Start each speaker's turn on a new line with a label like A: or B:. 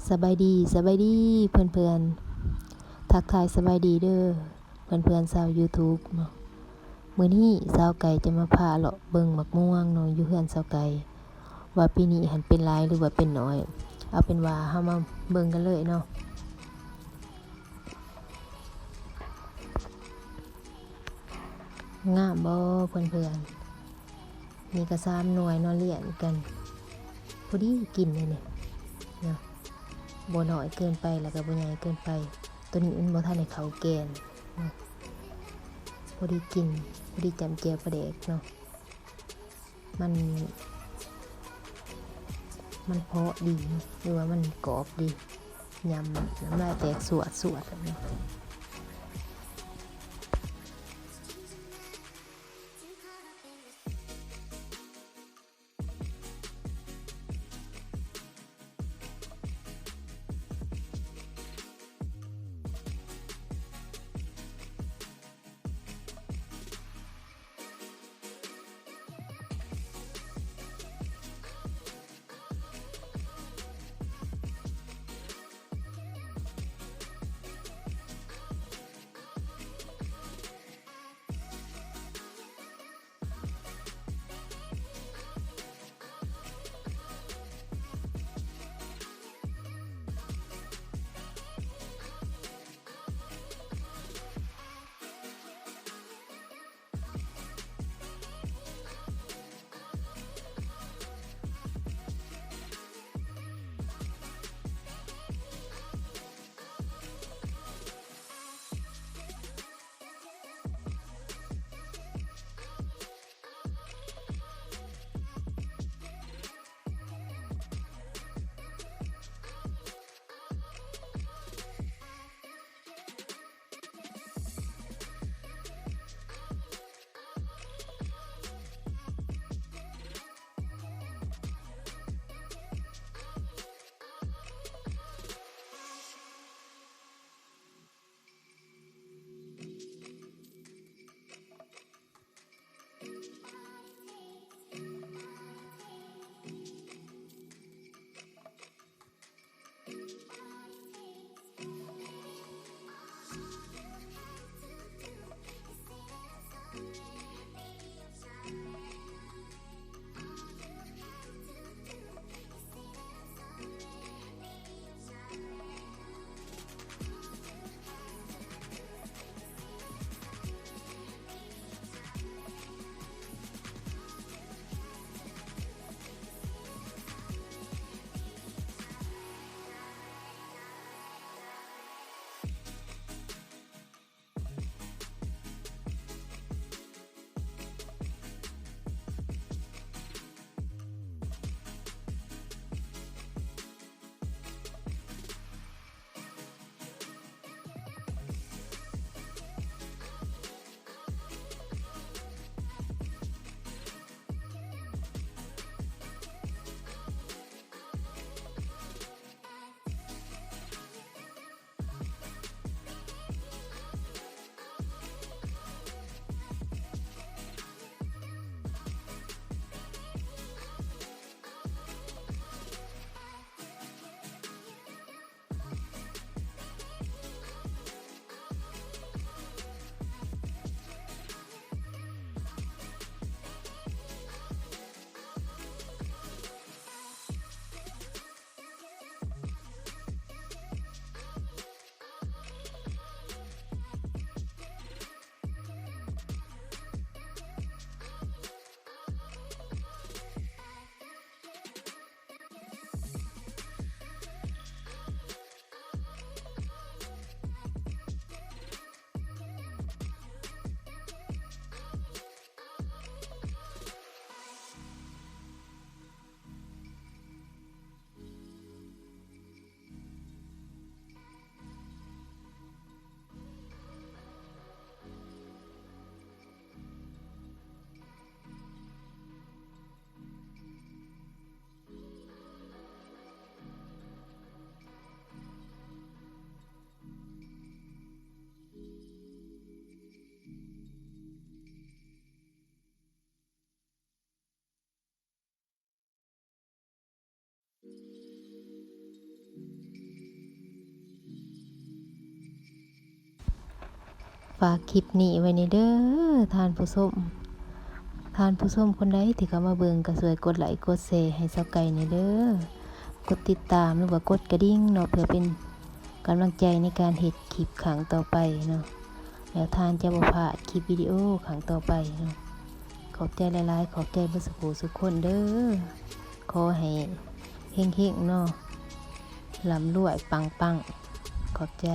A: สบายดีเพื่อนๆทักทายสบายดีเด้อเพื่อนๆชาว YouTube เนาะมื้อนี้สาวไก่จะมาพาเลาะเบิ่งมักม่วงเนาะอยู่เฮือนสาวไก่ว่าปีนี้หันเป็นหลายหรือว่าเป็นน้อยเอาเป็นว่าเฮามาเบิ่งกันเลยเนาะงามบ่เพื่อนๆมีกระ3หน่วยเนาะเลี้ยงกันพอดีกินเลยเนี่ยเนาะบ่น้อยเกินไปแล้วก็บ่ใหญ่เกินไปตัวนี้มันบ่ทันได้เข้าแกนเนาะพอดีกินพอดีจำแจ่วปลาแดกเนาะมันเพาะดีหรือว่ามันกรอบดียำน้ำลายแตกสวดแบบนี้ ฝากคลิปนี้ไว้ในเด้อท่านผู้ชมคนใดที่เข้ามาเบิ่งก็ช่วยกดไลค์กดแชร์ให้สาวไก่ในเด้อกดติดตามหรือว่ากดกระดิ่งเนาะเพื่อเป็นกำลังใจในการเฮ็ดคลิปครั้งต่อไปเนาะแล้วท่านจะบ่พลาดคลิปวิดีโอครั้งต่อไปเนาะขอบใจหลายๆขอบใจเบ่สุขสุขคนเด้อขอให้เฮงๆเนาะร่ำรวยปังๆขอบใจ